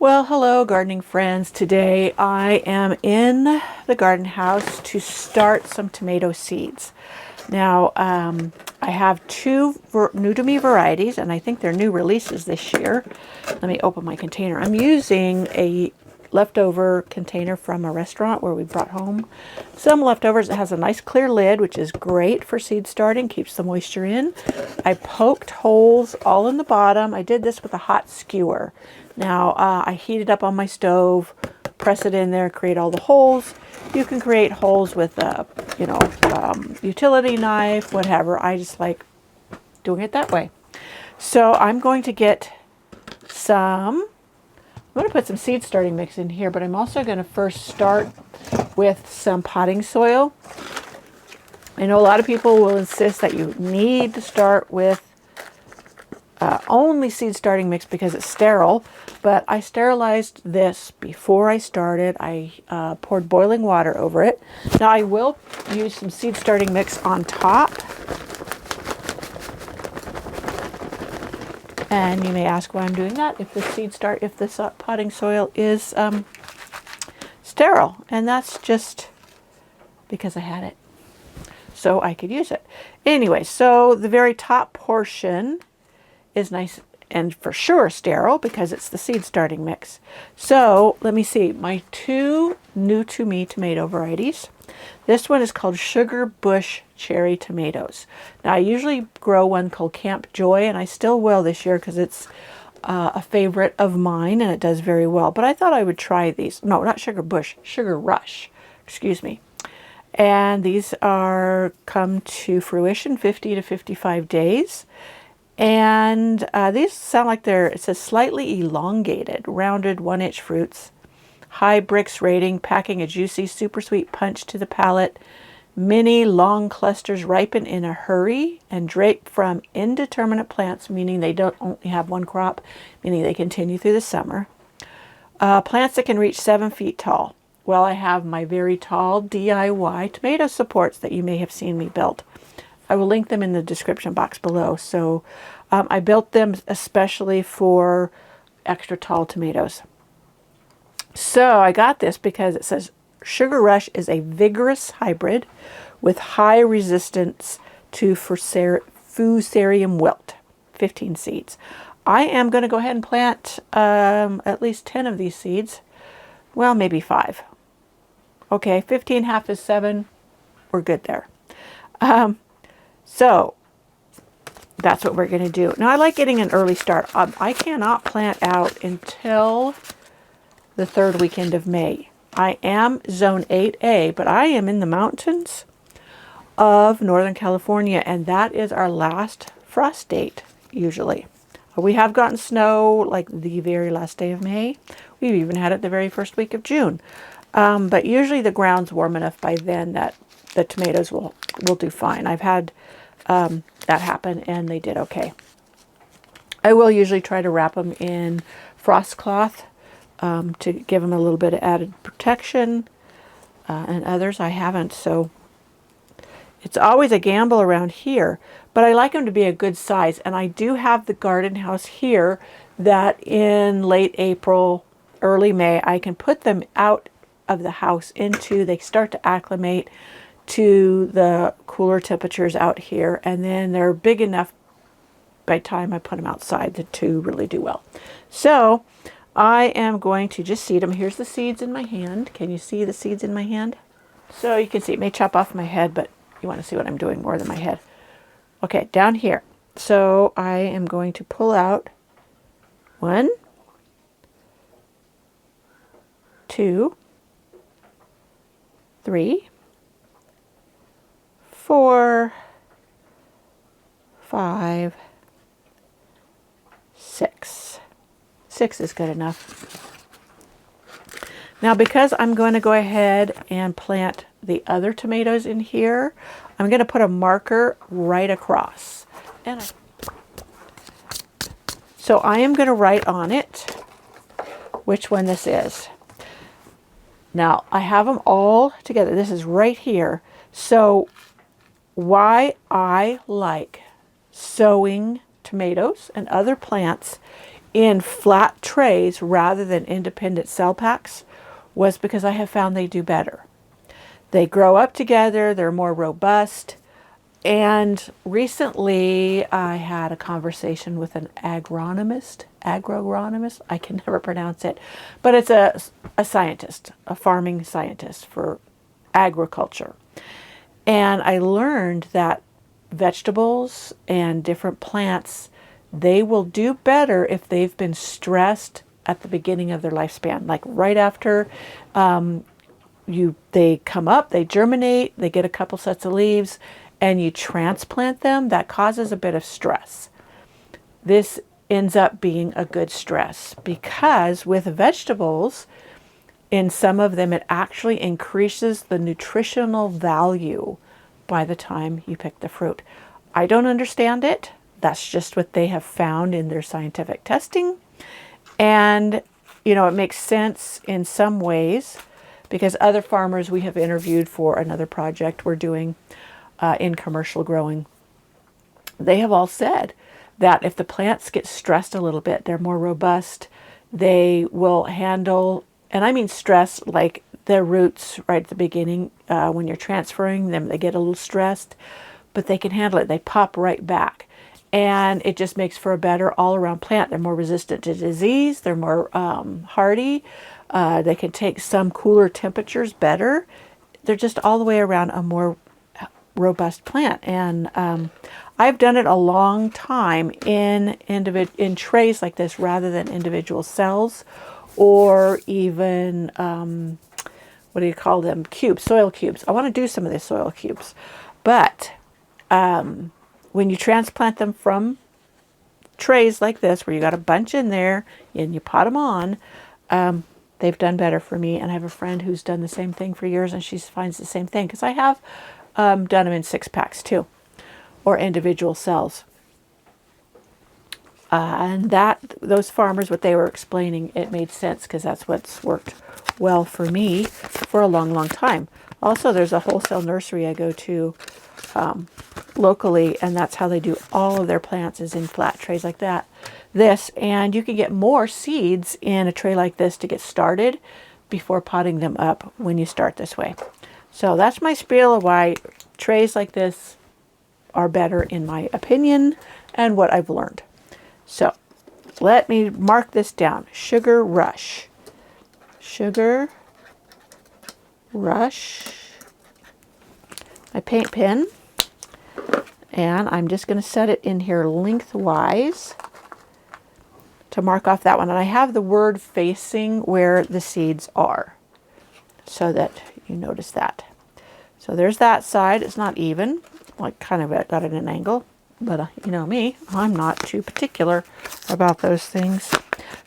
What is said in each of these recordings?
Well, hello, gardening friends. Today I am in the garden house to start some tomato seeds. Now, I have two new to me varieties, and I think they're new releases this year. Let me open my container. I'm using a leftover container from a restaurant where we brought home some leftovers. It has a nice clear lid, which is great for seed starting, keeps the moisture in. I poked holes all in the bottom. I did this with a hot skewer. Now, I heat it up on my stove, press it in there, create all the holes. You can create holes with a, utility knife, whatever. I just like doing it that way. So I'm going to get I'm going to put some seed starting mix in here, but I'm also going to first start with some potting soil. I know a lot of people will insist that you need to start with only seed starting mix because it's sterile, but I sterilized this before I started. I poured boiling water over it. Now I will use some seed starting mix on top. And you may ask why I'm doing that if this potting soil is sterile, and that's just because I had it, so I could use it. Anyway, so the very top portion is nice and for sure sterile because it's the seed starting mix. So let me see, my two new to me tomato varieties. This one is called Sugar Bush Cherry Tomatoes. Now I usually grow one called Camp Joy, and I still will this year because it's a favorite of mine and it does very well. But I thought I would try these. No, not Sugar Bush, Sugar Rush, excuse me. And these come to fruition 50 to 55 days. And these sound like it says slightly elongated, rounded 1-inch fruits. High Brix rating, packing a juicy, super sweet punch to the palate. Many long clusters ripen in a hurry and drape from indeterminate plants, meaning they don't only have one crop, meaning they continue through the summer. Plants that can reach 7 feet tall. Well, I have my very tall DIY tomato supports that you may have seen me build. I will link them in the description box below. So I built them especially for extra tall tomatoes. So I got this because it says Sugar Rush is a vigorous hybrid with high resistance to Fusarium wilt, 15 seeds. I am going to go ahead and plant at least 10 of these seeds. Well, maybe 5. Okay, 15 half is 7. We're good there. So that's what we're going to do. Now I like getting an early start. I cannot plant out until the 3rd weekend of May. I am zone 8A, but I am in the mountains of Northern California, and that is our last frost date, usually. We have gotten snow like the very last day of May. We've even had it the very first week of June. But usually the ground's warm enough by then that the tomatoes will do fine. I've had that happen, and they did okay. I will usually try to wrap them in frost cloth to give them a little bit of added protection, and others I haven't. So it's always a gamble around here, but I like them to be a good size. And I do have the garden house here that in late April, early May, I can put them out of the house they start to acclimate to the cooler temperatures out here, and then they're big enough by the time I put them outside to really do well. So I am going to just seed them. Here's the seeds in my hand. Can you see the seeds in my hand? So you can see, it may chop off my head, but you want to see what I'm doing more than my head. Okay, down here. So I am going to pull out 1, 2, 3, 4, 5, 6. 6 is good enough. Now, because I'm going to go ahead and plant the other tomatoes in here, I'm going to put a marker right across. So I am going to write on it which one this is. Now, I have them all together. This is right here. So why I like sowing tomatoes and other plants in flat trays rather than independent cell packs was because I have found they do better. They grow up together, they're more robust. And recently I had a conversation with an agronomist, I can never pronounce it, but it's a scientist, a farming scientist for agriculture. And I learned that vegetables and different plants, they will do better if they've been stressed at the beginning of their lifespan, like right after they come up, they germinate, they get a couple sets of leaves, and you transplant them. That causes a bit of stress. This ends up being a good stress because with vegetables, in some of them, it actually increases the nutritional value by the time you pick the fruit. I don't understand it. That's just what they have found in their scientific testing. And, you know, it makes sense in some ways because other farmers we have interviewed for another project we're doing in commercial growing, they have all said that if the plants get stressed a little bit, they're more robust, they will handle, and I mean stress like their roots right at the beginning, when you're transferring them, they get a little stressed, but they can handle it. They pop right back. And it just makes for a better all-around plant. They're more resistant to disease. They're more hardy. They can take some cooler temperatures better. They're just all the way around a more robust plant. And I've done it a long time in trays like this rather than individual cells or even, what do you call them? Cubes, soil cubes. I want to do some of these soil cubes. But when you transplant them from trays like this, where you got a bunch in there and you pot them on, they've done better for me. And I have a friend who's done the same thing for years, and she finds the same thing because I have done them in 6-packs too, or individual cells. And those farmers, what they were explaining, it made sense because that's what's worked well for me for a long, long time. Also, there's a wholesale nursery I go to locally, and that's how they do all of their plants, is in flat trays like this. And you can get more seeds in a tray like this to get started before potting them up when you start this way. So that's my spiel of why trays like this are better in my opinion and what I've learned. So let me mark this down. Sugar Rush. Sugar Rush. My paint pen. And I'm just going to set it in here lengthwise to mark off that one. And I have the word facing where the seeds are so that you notice that. So there's that side. It's not even. Like kind of got it at an angle. But you know me, I'm not too particular about those things.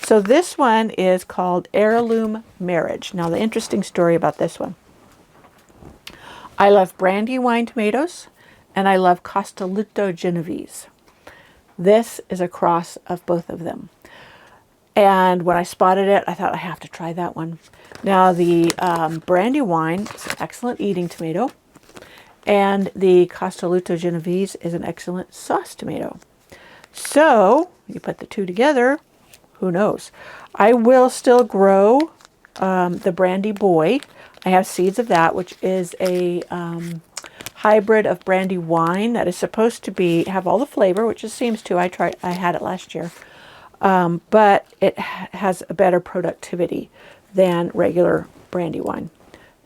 So this one is called Heirloom Marriage. Now the interesting story about this one. I love Brandywine tomatoes and I love Castelluto Genovese. This is a cross of both of them. And when I spotted it, I thought I have to try that one. Now the Brandywine is an excellent eating tomato. And the Castelluto Genovese is an excellent sauce tomato. So you put the two together, who knows? I will still grow the Brandy Boy. I have seeds of that, which is a hybrid of Brandywine that is supposed to have all the flavor, which it seems to. I had it last year, but it has a better productivity than regular Brandywine.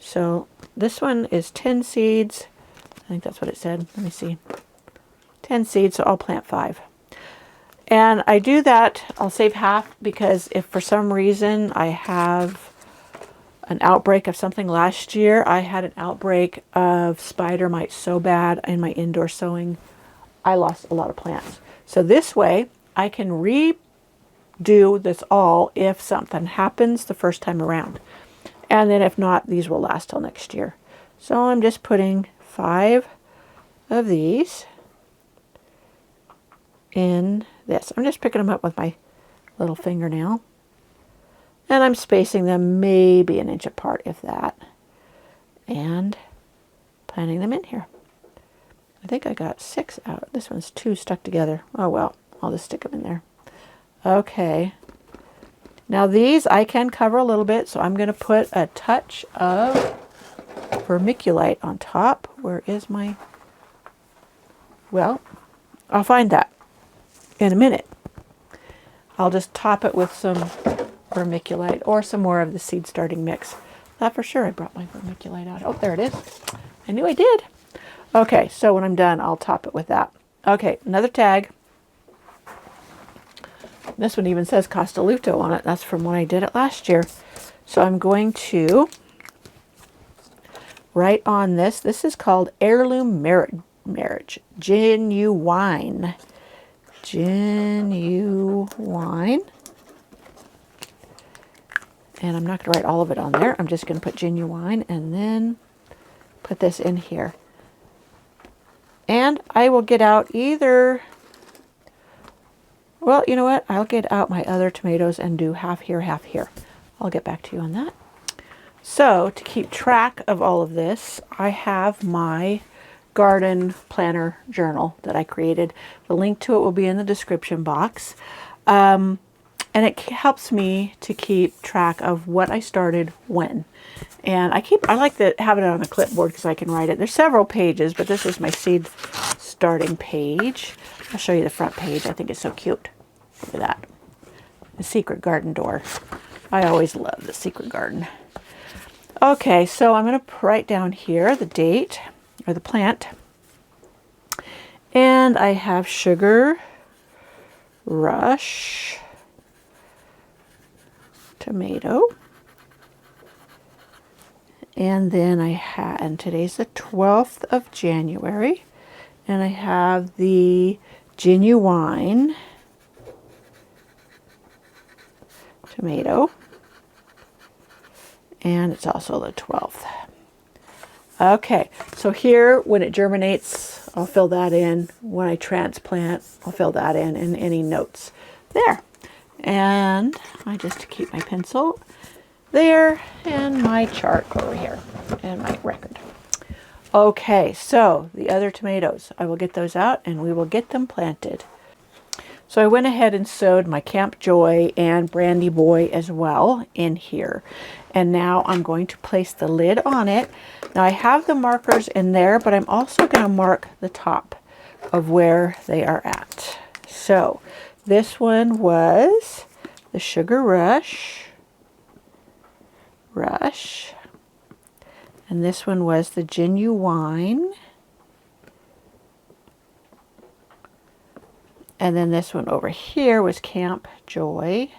So this one is 10 seeds. I think that's what it said. Let me see. 10 seeds, so I'll plant 5. And I do that, I'll save half because if for some reason I have an outbreak of something last year, I had an outbreak of spider mites so bad in my indoor sowing, I lost a lot of plants. So this way, I can redo this all if something happens the first time around. And then if not, these will last till next year. So I'm just putting 5 of these in this. I'm just picking them up with my little fingernail. And I'm spacing them maybe an inch apart, if that. And planting them in here. I think I got 6 out. This one's 2 stuck together. Oh well, I'll just stick them in there. Okay. Now these I can cover a little bit, so I'm going to put a touch of vermiculite on top. Where is my... Well, I'll find that in a minute. I'll just top it with some vermiculite or some more of the seed starting mix. Thought for sure I brought my vermiculite out. Oh, there it is. I knew I did. Okay, so when I'm done, I'll top it with that. Okay, another tag. This one even says Castelluto on it. That's from when I did it last year. So I'm going to write on this. This is called Heirloom Marriage. Genuine. Genuine. And I'm not going to write all of it on there. I'm just going to put genuine and then put this in here. And I will get out either... Well, you know what? I'll get out my other tomatoes and do half here, half here. I'll get back to you on that. So, to keep track of all of this, I have my garden planner journal that I created. The link to it will be in the description box. And it helps me to keep track of what I started when. And I like to have it on a clipboard because I can write it. There's several pages, but this is my seed starting page. I'll show you the front page. I think it's so cute. Look at that. The secret garden door. I always love the secret garden. Okay, so I'm going to write down here the date or the plant. And I have Sugar Rush tomato. And then and today's the 12th of January. And I have the Genuine tomato. And it's also the 12th. Okay, so here when it germinates, I'll fill that in. When I transplant, I'll fill that in and any notes there. And I just keep my pencil there and my chart over here and my record. Okay, so the other tomatoes, I will get those out and we will get them planted. So I went ahead and sewed my Camp Joy and Brandy Boy as well in here. And now I'm going to place the lid on it. Now I have the markers in there, but I'm also going to mark the top of where they are at. So this one was the Sugar Rush. And this one was the Genuine. And then this one over here was Camp Joy.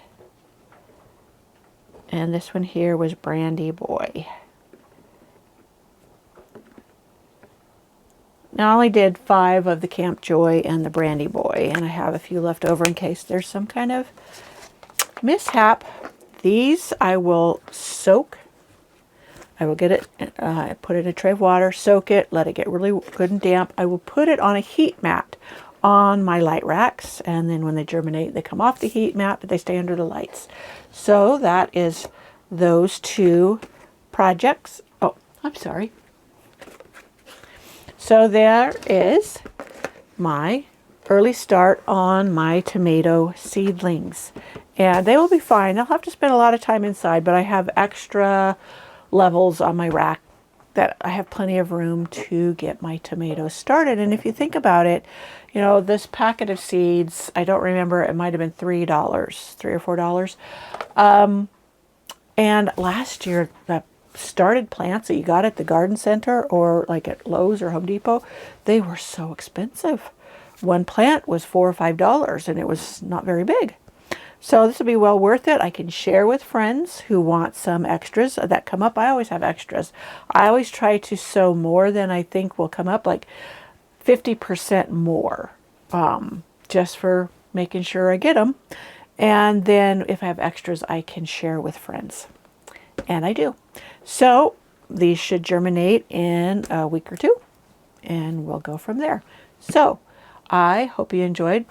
And this one here was Brandy Boy. Now I only did 5 of the Camp Joy and the Brandy Boy, and I have a few left over in case there's some kind of mishap. These I will soak. I will get it, put it in a tray of water, soak it, let it get really good and damp. I will put it on a heat mat on my light racks, and then when they germinate, they come off the heat mat, but they stay under the lights. So that is those 2 projects. Oh, I'm sorry. So there is my early start on my tomato seedlings. And they will be fine. They'll have to spend a lot of time inside, but I have extra levels on my rack that I have plenty of room to get my tomatoes started. And if you think about it, you know, this packet of seeds, I don't remember, it might have been $3, $3 or $4. And last year, the started plants that you got at the garden center or like at Lowe's or Home Depot, they were so expensive. One plant was $4 or $5 and it was not very big. So this will be well worth it. I can share with friends who want some extras that come up. I always have extras. I always try to sow more than I think will come up, like 50% more, just for making sure I get them. And then if I have extras, I can share with friends. And I do. So these should germinate in a week or 2, and we'll go from there. So I hope you enjoyed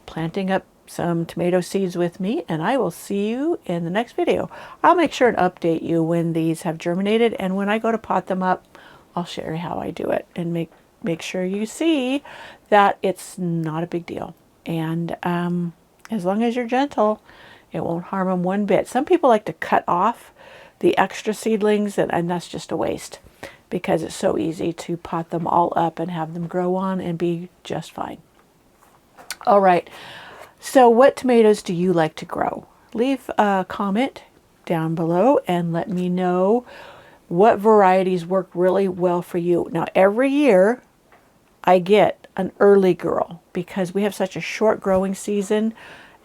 planting up some tomato seeds with me, and I will see you in the next video. I'll make sure to update you when these have germinated, and when I go to pot them up, I'll share how I do it and make sure you see that it's not a big deal. And As long as you're gentle, it won't harm them one bit. Some people like to cut off the extra seedlings, and that's just a waste because it's so easy to pot them all up and have them grow on and be just fine. All right, so what tomatoes do you like to grow? Leave a comment down below and let me know what varieties work really well for you. Now, every year I get an early girl because we have such a short growing season,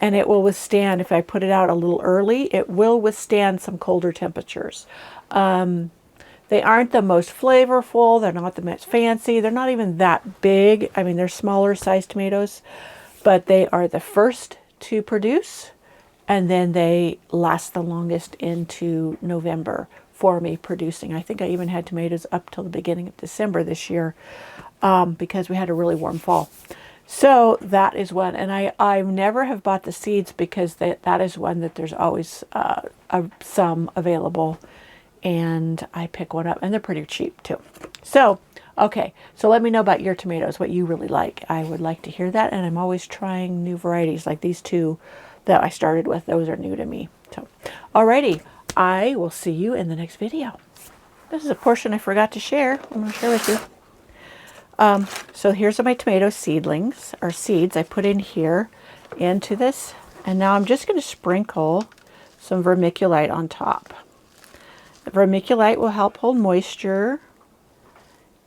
and it will withstand, if I put it out a little early, it will withstand some colder temperatures. They aren't the most flavorful, they're not the most fancy, they're not even that big. I mean, they're smaller sized tomatoes, but they are the first to produce, and then they last the longest into November for me producing. I think I even had tomatoes up till the beginning of December this year because we had a really warm fall. So that is one, and I never have bought the seeds because that is one that there's always some available, and I pick one up, and they're pretty cheap too. So, okay, so let me know about your tomatoes, what you really like. I would like to hear that, and I'm always trying new varieties like these two that I started with. Those are new to me. So, alrighty, I will see you in the next video. This is a portion I forgot to share. I'm going to share with you. So here's my tomato seedlings, or seeds, I put in here into this. And now I'm just going to sprinkle some vermiculite on top. The vermiculite will help hold moisture,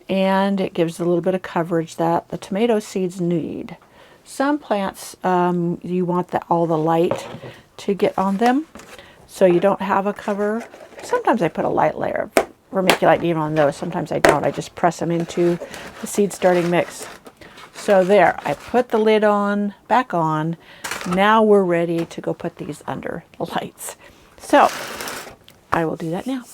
and it gives a little bit of coverage that the tomato seeds need. Some plants, you want all the light to get on them, so you don't have a cover. Sometimes I put a light layer of vermiculite even on those. Sometimes I don't. I just press them into the seed starting mix. So there, I put the lid on, back on. Now we're ready to go put these under the lights. So I will do that now.